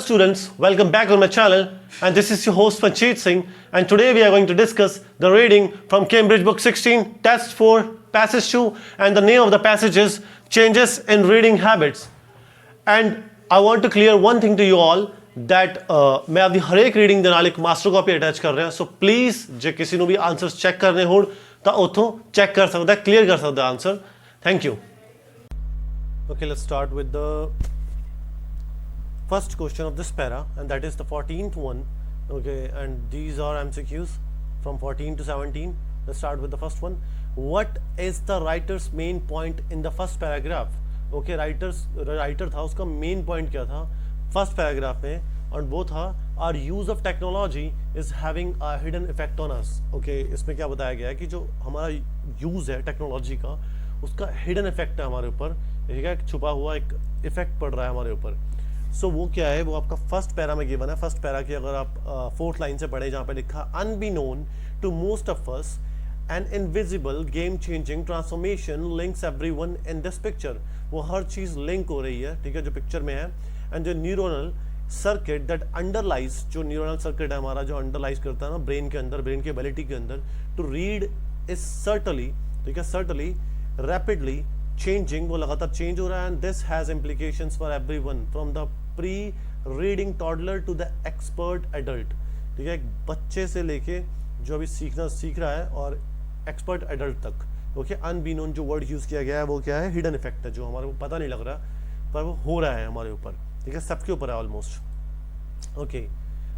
students, welcome back on my channel, and this is your host Panchit Singh, and today we are going to discuss the reading from Cambridge Book 16, Test 4, Passage 2, and the name of the passage is Changes in Reading Habits. And I want to clear one thing to you all that मैं आपकी हर एक reading ਦੇ ਨਾਲ ਇੱਕ master copy attach ਕਰ ਰਿਹਾ, so please ਜੇ ਕਿਸੇ ਨੂੰ ਵੀ ਆਨਸਰਸ ਚੈੱਕ ਕਰਨੇ ਹੋਣ ਤਾਂ ਉੱਥੋਂ ਚੈੱਕ ਕਰ ਸਕਦਾ, ਕਲੀਅਰ ਕਰ ਸਕਦਾ answer. Thank you. Okay, let's start with the first question of this para, and that is the 14th one. Okay, and these are MCQs from 14 to 17. Let's start with the first one. What is the writer's main point in the first paragraph? Okay, writer था, उसका main point क्या था first paragraph में, और वो था our use of technology is having a hidden effect on us. Okay, इसमें क्या बताया गया है कि जो हमारा यूज़ है टेक्नोलॉजी का, उसका हिडन इफेक्ट है हमारे ऊपर, ठीक है, छुपा हुआ एक इफेक्ट पड़ रहा है हमारे ऊपर. सो वो क्या है, वो आपका फर्स्ट पैरा में गिवन है. फर्स्ट पैरा की अगर आप फोर्थ लाइन से पढ़े, जहाँ पे लिखा unbeknown to most of us an invisible game changing transformation links everyone in this picture. वो हर चीज़ लिंक हो रही है, ठीक है, जो पिक्चर में है. एंड जो न्यूरोनल सर्किट दैट अंडरलाइज, जो न्यूरोनल सर्किट है हमारा, जो अंडरलाइज करता है ना ब्रेन के अंदर, ब्रेन की एबिलिटी के अंदर टू रीड इज सर्टनली, ठीक है, सर्टनली रैपिडली चेंजिंग, वो लगातार चेंज हो रहा है. And this has implications for everyone from the pre reading toddler to the expert adult. ठीक है, एक बच्चे से लेके जो अभी सीख रहा है और एक्सपर्ट एडल्ट तक. ओके, अनबीनोन जो वर्ड यूज किया गया है वो क्या है, हिडन इफेक्ट है, जो हमारे को पता नहीं लग रहा पर वो हो रहा है हमारे ऊपर, ठीक है, सबके ऊपर है almost. Okay,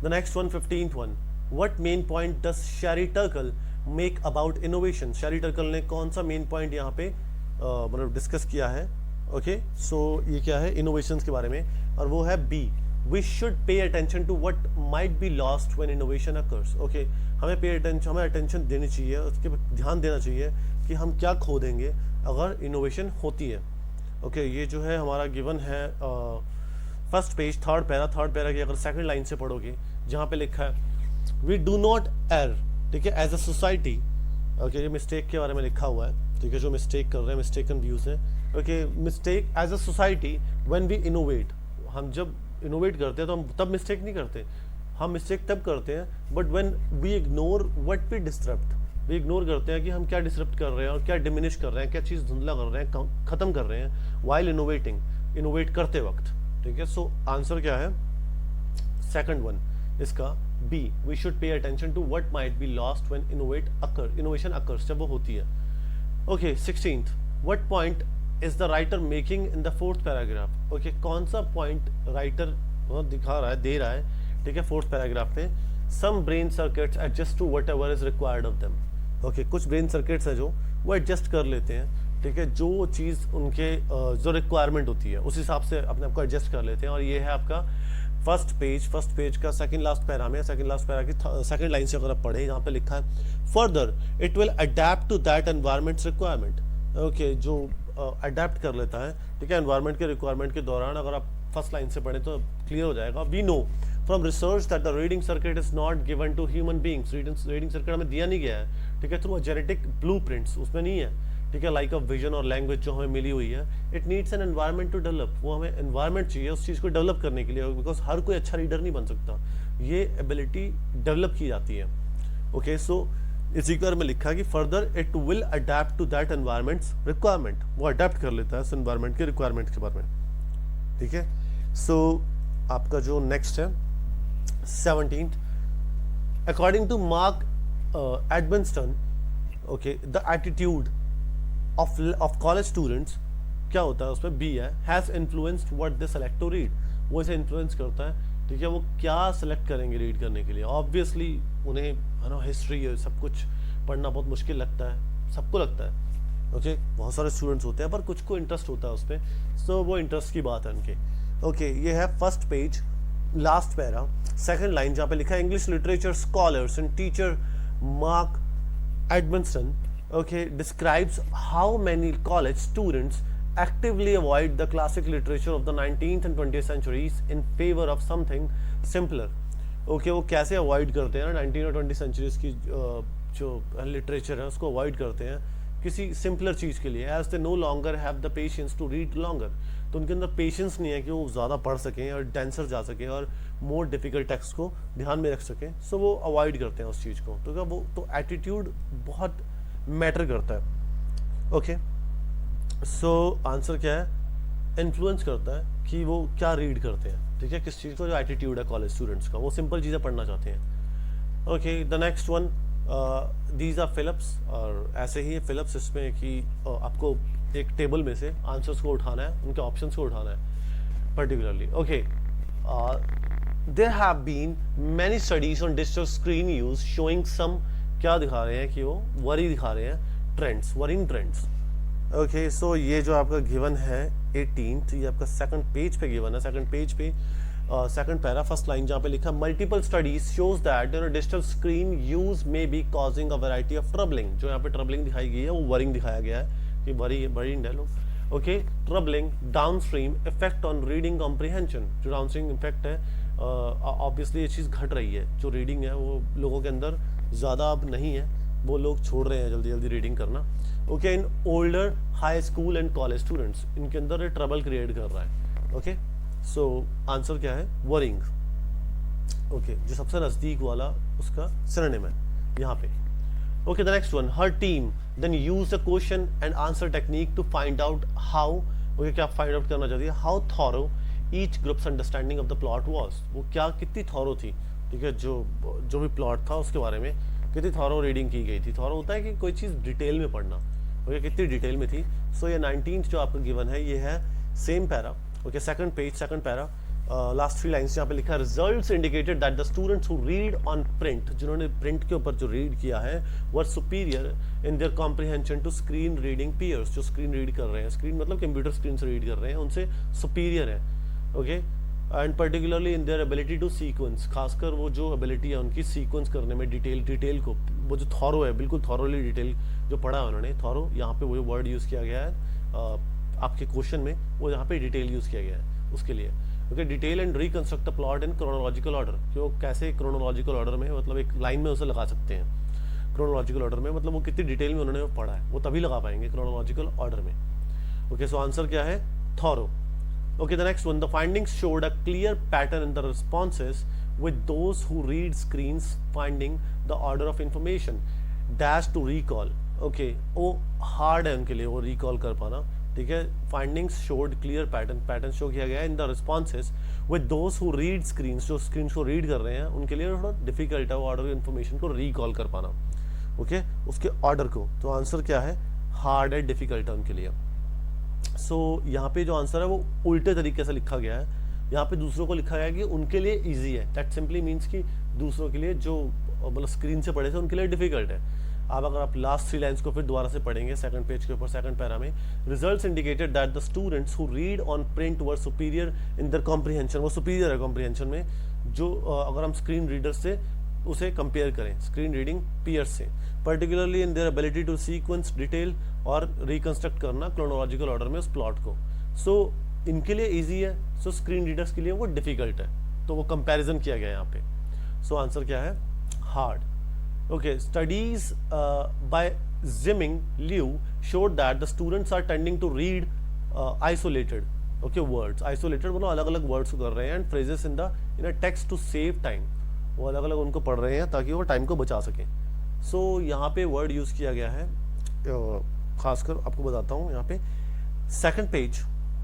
the next one, 15th one. What main point does Sheri टर्कल make about innovation? शेरी टर्कल ने कौन सा मेन पॉइंट यहाँ पे मतलब डिस्कस किया है? ओके, सो ये क्या है, इनोवेशंस के बारे में, और वो है B. We should pay attention to what might be lost when innovation occurs. Okay, हमें अटेंशन देनी चाहिए, उसके पर ध्यान देना चाहिए कि हम क्या खो देंगे अगर इनोवेशन होती है. ओके, ये जो है हमारा गिवन है फर्स्ट पेज, थर्ड पैरा की अगर सेकंड लाइन से पढ़ोगे, जहाँ पे लिखा है वी डू नॉट एर, ठीक है, एज अ सोसाइटी. ओके, ये मिस्टेक के बारे में लिखा हुआ है, ठीक है, जो मिस्टेक कर रहे हैं, मिस्टेकन व्यूज है. Okay, mistake as a society when we innovate. हम जब इनोवेट करते हैं तो हम तब मिस्टेक नहीं करते, हम मिस्टेक तब करते हैं but when we ignore what we disrupt. We ignore करते हैं कि हम क्या डिस्टरप्ट कर रहे हैं और क्या डिमिनिश कर रहे हैं, क्या चीज़ धुंधला कर रहे हैं, ख़त्म कर रहे हैं वाइल इनोवेटिंग, इनोवेट करते वक्त. ठीक है, सो आंसर क्या है, सेकंड वन इसका B. We should pay attention to what might be lost when innovation occurs, जब वो होती है. Okay, 16th. What point is the writer making in the fourth paragraph? Okay, कौन सा पॉइंट राइटर दिखा रहा है, दे रहा है, ठीक है, फोर्थ पैराग्राफ में. Some brain circuits adjust to whatever is required of them. Okay, कुछ ब्रेन सर्किट्स है जो वो एडजस्ट कर लेते हैं, ठीक है, जो चीज़ उनके जो रिक्वायरमेंट होती है उस हिसाब से अपने आप को एडजस्ट कर लेते हैं. और ये है आपका फर्स्ट पेज का सेकंड लास्ट पैरा में, सेकंड लास्ट पैरा की सेकंड लाइन से अगर आप पढ़े, यहाँ पे लिखा है further it will adapt to that environment's requirement. Okay, जो अडेप्ट कर लेता है, ठीक है, एनवायरमेंट के रिक्वायरमेंट के दौरान. अगर आप फर्स्ट लाइन से पढ़ें तो क्लियर हो जाएगा. We know from research that the reading circuit is not given to human beings. Reading circuit हमें दिया नहीं गया है, ठीक है, थ्रू जेनेटिक ब्लूप्रिंट्स उसमें नहीं है, ठीक है, लाइक अ विजन और लैंग्वेज जो हमें मिली हुई है. It needs an environment to develop. वो हमें एनवायरमेंट चाहिए उस चीज़ को डेवलप करने के लिए, बिकॉज हर कोई अच्छा रीडर नहीं बन सकता, ये एबिलिटी डेवलप की जाती है. ओके, सो इसी बार में लिखा कि further it will adapt to that environment's requirement. वो अडेप्ट कर लेता है उस एनवायरमेंट के रिक्वायरमेंट के बारे में, ठीक है. सो आपका जो नेक्स्ट है 17th. According to Mark Edmundson, okay, the attitude of college students, क्या होता है उसमें बी है, has influenced what they select to read. वो इसे इन्फ्लुएंस करता है, ठीक है, वो क्या सेलेक्ट करेंगे रीड करने के लिए. ऑब्वियसली उन्हें है ना हिस्ट्री सब कुछ पढ़ना बहुत मुश्किल लगता है, सबको लगता है. ओके, बहुत सारे स्टूडेंट्स होते हैं पर कुछ को इंटरेस्ट होता है उस पर, सो वो इंटरेस्ट की बात है उनके. ओके, ये है first page last para second line, जहाँ पे लिखा है English literature scholars and teacher Mark Edmundson, okay, describes how many college students actively avoid the classic literature of the 19th and 20th centuries in favor of something simpler. Okay, वो कैसे avoid करते हैं ना 19 और 20 centuries की जो literature है उसको अवॉइड करते हैं, किसी सिंपलर चीज़ के लिए, as they no longer have the patience to read longer, तो उनके अंदर पेशेंस नहीं है कि वो ज़्यादा पढ़ सकें और डेंसर जा सकें और मोर डिफ़िकल्ट टेक्स्ट को ध्यान में रख सकें, सो वो अवॉइड करते हैं उस चीज़ को। तो क्या वो तो एटीट्यूड बहुत मैटर करता है। ओके, सो आंसर क्या है, इन्फ्लुएंस करता है कि वो क्या रीड करते हैं, ठीक है, किस चीज़ को, जो एटीट्यूड है कॉलेज स्टूडेंट्स का, वो सिंपल चीज़ें पढ़ना चाहते हैं। Okay, the next one, these are fillips, और ऐसे ही फिलिप्स इसमें कि आपको एक टेबल में से आंसर्स को उठाना है, उनके ऑप्शंस को उठाना है particularly. Okay, there have been many studies on digital screen use showing some, क्या दिखा रहे हैं कि वो वरी दिखा रहे हैं, ट्रेंड्स, वरिंग ट्रेंड्स। ओके, सो ये जो आपका गिवन है 18th, ये आपका सेकंड पेज पे गिवन है, सेकंड पेज पे सेकंड पैरा फर्स्ट लाइन जहाँ पे लिखा multiple studies shows that digital screen use may be causing a variety of troubling, जो यहाँ पे ट्रबलिंग दिखाई गई है वो वरिंग दिखाया गया है कि वरिंग है लोग। Okay, troubling downstream effect on reading comprehension, जो डाउनस्ट्रीम इफेक्ट है, ऑब्वियसली ये चीज़ घट रही है, जो रीडिंग है वो लोगों के अंदर ज़्यादा अब नहीं है, वो लोग छोड़ रहे हैं जल्दी जल्दी रीडिंग करना। Okay, in older high school and college students, इनके अंदर ट्रबल क्रिएट कर रहा है। ओके, सो आंसर क्या है, वरिंग। ओके, जो सबसे नजदीक वाला उसका सिनोनिम है यहाँ पे। Okay, the next one, her team then use the question and answer technique to find out how, okay, क्या फाइंड आउट करना चाहती है, how thorough each group's understanding of the plot was, वो क्या कितनी थॉरो थी, ठीक है, जो भी प्लॉट था उसके बारे में कितनी थॉरो रीडिंग की गई थी। थॉरो होता है कि कोई चीज़ डिटेल में पढ़ना, ओके, कितनी डिटेल में थी। सो ये 19th जो आपका गिवन है ये है same para, okay, second page second para, last 3 lines यहाँ पे लिखा है, results indicated that the students who read on print, जिन्होंने प्रिंट के ऊपर जो रीड किया है, were superior in their comprehension to screen reading peers, जो स्क्रीन रीड कर रहे हैं, स्क्रीन मतलब कंप्यूटर स्क्रीन से रीड कर रहे हैं, उनसे सुपीरियर है। Okay, and particularly in their ability to sequence, खासकर वो जो एबिलिटी है उनकी सीक्वेंस करने में, डिटेल को, वो जो थॉरो है, बिल्कुल थॉरोली डिटेल जो पढ़ा है उन्होंने, थॉरो यहाँ पे वो वर्ड यूज़ किया गया है आपके क्वेश्चन में, वो यहाँ पे डिटेल यूज़ किया गया है उसके लिए। Okay, detail and reconstruct the plot in chronological order, कि वो कैसे क्रोनोलॉजिकल ऑर्डर में, मतलब एक लाइन में उसे लगा सकते हैं क्रोनोलॉजिकल ऑर्डर में, मतलब वो कितनी डिटेल में उन्होंने पढ़ा है वो तभी लगा पाएंगे क्रोनोलॉजिकल ऑर्डर में। ओके, सो आंसर क्या है, thorough. Okay, the next one, the findings showed a clear pattern in the responses with those who read screens finding the order of information dash to recall. Okay, वो hard है उनके लिए वो recall कर पाना, ठीक है। Findings showed clear pattern show किया गया है in the responses with those who read screens, जो screens को read कर रहे हैं उनके लिए थोड़ा difficult है वो order of information को recall कर पाना, okay, उसके order को। तो आंसर क्या है, hard है, difficult है उनके लिए। सो यहाँ पे जो आंसर है वो उल्टे तरीके से लिखा गया है, यहाँ पे दूसरों को लिखा गया है कि उनके लिए इजी है, दैट सिंपली मीन्स कि दूसरों के लिए जो मतलब स्क्रीन से पढ़े थे उनके लिए डिफिकल्ट है। अब अगर आप लास्ट 3 लाइन्स को फिर दोबारा से पढ़ेंगे सेकंड पेज के ऊपर सेकंड पैरा में, results indicated that the students who read on print were superior in their comprehension, वो सुपीरियर है कॉम्प्रिहेंशन में, जो अगर हम स्क्रीन रीडर से उसे कंपेयर करें स्क्रीन रीडिंग पीयर्स से, particularly in their ability to sequence detail और रिकंस्ट्रक्ट करना क्रोनोलॉजिकल ऑर्डर में उस प्लॉट को। सो इनके लिए इजी है, सो स्क्रीन रीडर्स के लिए वो डिफिकल्ट है, तो वो कंपैरिजन किया गया यहाँ पे। सो आंसर क्या है, hard. Okay, studies by Ziming Liu showed that the students are tending to read isolated, okay, words, isolated मतलब अलग अलग वर्ड्स को कर रहे हैं, and phrases in a text to save time, वो अलग अलग उनको पढ़ रहे हैं ताकि वो टाइम को बचा सकें। सो यहाँ पे वर्ड यूज़ किया गया है, खासकर आपको बताता हूँ यहाँ पे सेकंड पेज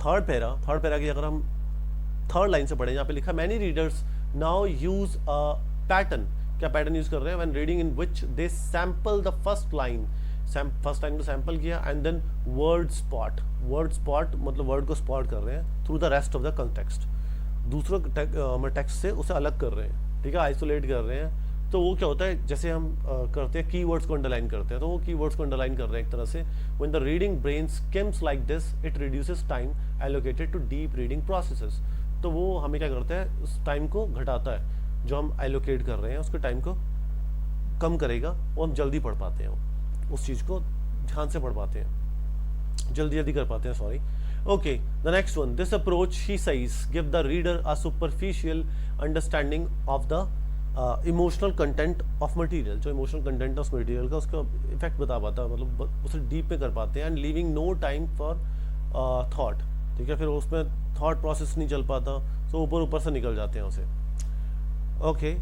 थर्ड पैरा की अगर हम थर्ड लाइन से पढ़ें, यहाँ पे लिखा many readers now use a pattern, क्या पैटर्न यूज कर रहे हैं, when reading in which they sample the first line को सैंपल किया एंड देन वर्ड स्पॉट मतलब वर्ड को स्पॉट कर रहे हैं through the rest of the context, दूसरों टेक्स्ट से उसे अलग कर रहे हैं, ठीक है, आइसोलेट कर रहे हैं। तो वो क्या होता है, जैसे हम करते हैं कीवर्ड्स को अंडरलाइन करते हैं, तो वो कीवर्ड्स को अंडरलाइन कर रहे हैं एक तरह से। When the reading brain skims like this it reduces time allocated to deep reading processes, तो वो हमें क्या करता है, उस टाइम को घटाता है जो हम एलोकेट कर रहे हैं, उसके टाइम को कम करेगा, वो हम जल्दी पढ़ पाते हैं, उस चीज़ को ध्यान से पढ़ पाते हैं, जल्दी कर पाते हैं, sorry. Okay, the next one, this approach, he says, give the reader a superficial understanding of the emotional content of material, जो इमोशनल कंटेंट ऑफ मटेरियल का उसका इफेक्ट बता पाता है, मतलब उसे डीप में कर पाते हैं, and leaving no time for thought, ठीक है, फिर उसमें थॉट प्रोसेस नहीं चल पाता, तो ऊपर ऊपर से निकल जाते हैं उसे। ओके,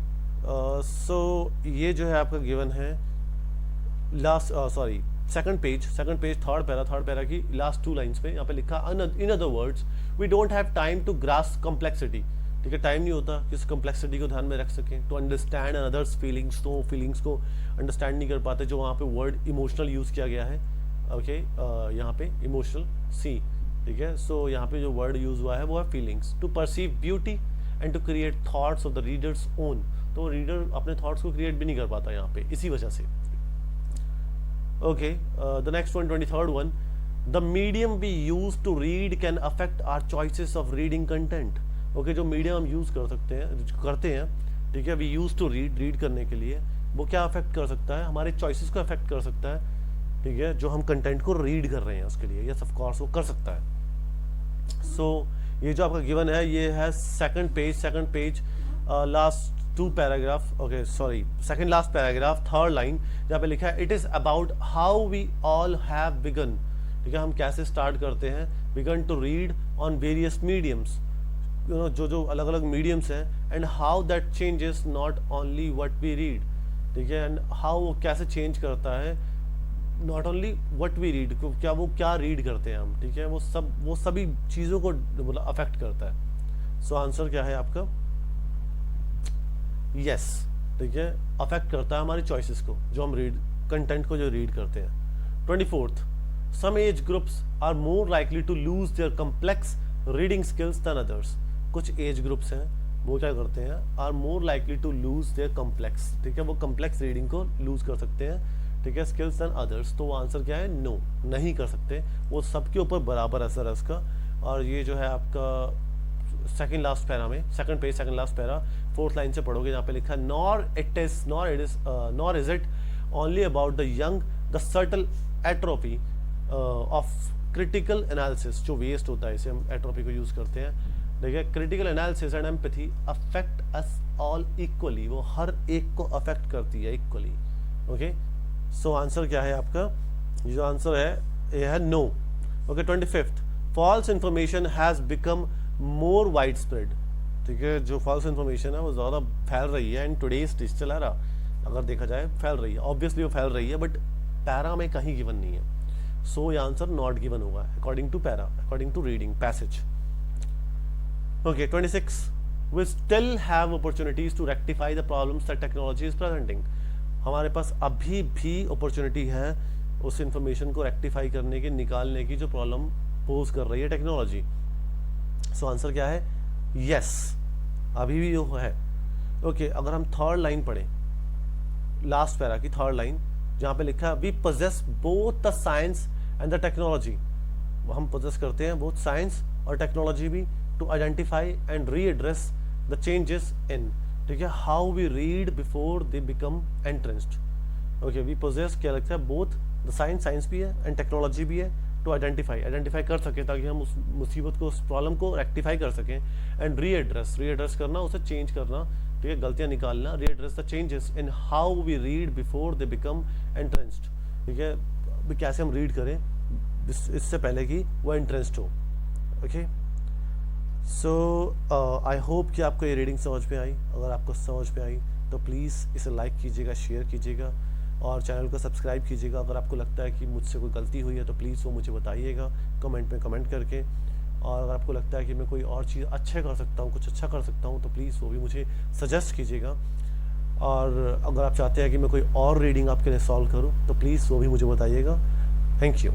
सो ये जो है आपका गिवन है last, sorry second page third para की लास्ट 2 लाइन्स पे यहाँ पे लिखा, in other words we don't have time to grasp complexity, ठीक है, टाइम नहीं होता कि इस कॉम्प्लेक्सिटी को ध्यान में रख सकें, टू अंडरस्टैंड अदर्स फीलिंग्स, तो फीलिंग्स को अंडरस्टैंड नहीं कर पाते, जो वहाँ पे वर्ड इमोशनल यूज़ किया गया है। ओके, यहाँ पे इमोशनल सी, ठीक है, सो यहाँ पे जो वर्ड यूज हुआ है वो है feelings, to perceive beauty and to create thoughts of the reader's own, तो रीडर अपने थॉट्स को क्रिएट भी नहीं कर पाता यहाँ पे इसी वजह से। Okay, the next one, 23rd one, the medium we use to read can affect our choices of reading content. Okay, जो मीडियम हम यूज करते हैं, ठीक है, वी यूज टू रीड करने के लिए, वो क्या अफेक्ट कर सकता है, हमारे चॉइसेस को अफेक्ट कर सकता है, ठीक है, जो हम कंटेंट को रीड कर रहे हैं उसके लिए, यस ऑफ कोर्स वो कर सकता है। सो ये जो आपका गिवन है ये है second page last 2 paragraph, okay sorry second last paragraph, third line, जहाँ पे लिखा है it is about how we all have begun, ठीक है, हम कैसे स्टार्ट करते हैं, begun to read on various mediums, जो अलग अलग मीडियम्स हैं, and how that changes not only what we read, ठीक है, एंड हाउ वो कैसे चेंज करता है, not only what we read, क्या रीड करते हैं हम, ठीक है, वो सभी चीज़ों को मतलब अफेक्ट करता है। सो आंसर क्या है आपका, यस, ठीक है, अफेक्ट करता है हमारी चॉइसेस को, जो हम कंटेंट को जो रीड करते हैं। 24th, some age groups are more likely to lose their complex reading skills than others, कुछ एज ग्रुप्स हैं वो क्या करते हैं, are more likely to lose their complex, ठीक है, वो कम्प्लेक्स रीडिंग को लूज कर सकते हैं, ठीक है, स्किल्स देन अदर्स, तो वो आंसर क्या है, नो, नहीं कर सकते, वो सबके ऊपर बराबर असर है उसका। और ये जो है आपका सेकंड लास्ट पैरा में, second page second last para 4th line से पढ़ोगे, जहाँ पे लिखा है nor is it only about the young the सर्टल atrophy of critical analysis, जो वेस्ट होता है इसे हम एट्रोपी को यूज करते हैं, देखिए, critical analysis and empathy affect us all equally, वो हर एक को अफेक्ट करती है इक्वली। ओके, सो आंसर क्या है आपका, ये जो आंसर है ये है no. Okay, 25th, false information has become more widespread, ठीक है, जो फॉल्स इंफॉर्मेशन है वो ज़्यादा फैल रही है इन टुडेज डिजिटल एरा, अगर देखा जाए फैल रही है, ऑब्वियसली वो फैल रही है, बट पैरा में कहीं गिवन नहीं है, सो ये आंसर नॉट गिवन होगा according to para, according to reading passage. Okay, 26, we still have opportunities to rectify the problems that technology is presenting, हमारे पास अभी भी अपॉर्चुनिटी है उस इंफॉर्मेशन को रेक्टिफाई करने की, निकालने की, जो प्रॉब्लम पोज कर रही है टेक्नोलॉजी। सो आंसर क्या है, यस, अभी भी वो है। ओके, अगर हम थर्ड लाइन पढ़ें, लास्ट पैरा की थर्ड लाइन, जहाँ पे लिखा है we possess both the science and the technology, हम पोजेस करते हैं बोथ साइंस और टेक्नोलॉजी भी, to identify and readdress the changes in, ठीक है, how we read before they become entrenched. Okay, we possess क्या लगता है, बोथ द साइंस भी है एंड टेक्नोलॉजी भी है, टू आइडेंटिफाई कर सके, ताकि हम उस मुसीबत को, उस प्रॉब्लम को रेक्टिफाई कर सकें, एंड रीएड्रेस करना, उसे चेंज करना, ठीक है, गलतियां निकालना, readdress the changes in how we read before they become entrenched, ठीक है, कैसे हम रीड करें इससे पहले कि वो एंट्रेंस्ड हो। ओके, सो आई होप कि आपको ये रीडिंग समझ में आई, अगर आपको समझ में आई तो प्लीज़ इसे लाइक कीजिएगा, शेयर कीजिएगा और चैनल को सब्सक्राइब कीजिएगा। अगर आपको लगता है कि मुझसे कोई गलती हुई है तो प्लीज़ वो मुझे बताइएगा कमेंट में कमेंट करके, और अगर आपको लगता है कि मैं कोई और चीज़ अच्छा कर सकता हूँ, कुछ अच्छा कर सकता हूँ, तो प्लीज़ वो भी मुझे सजेस्ट कीजिएगा। और अगर आप चाहते हैं कि मैं कोई और रीडिंग आपके लिए सॉल्व करूँ तो प्लीज़ वो भी मुझे बताइएगा। Thank you.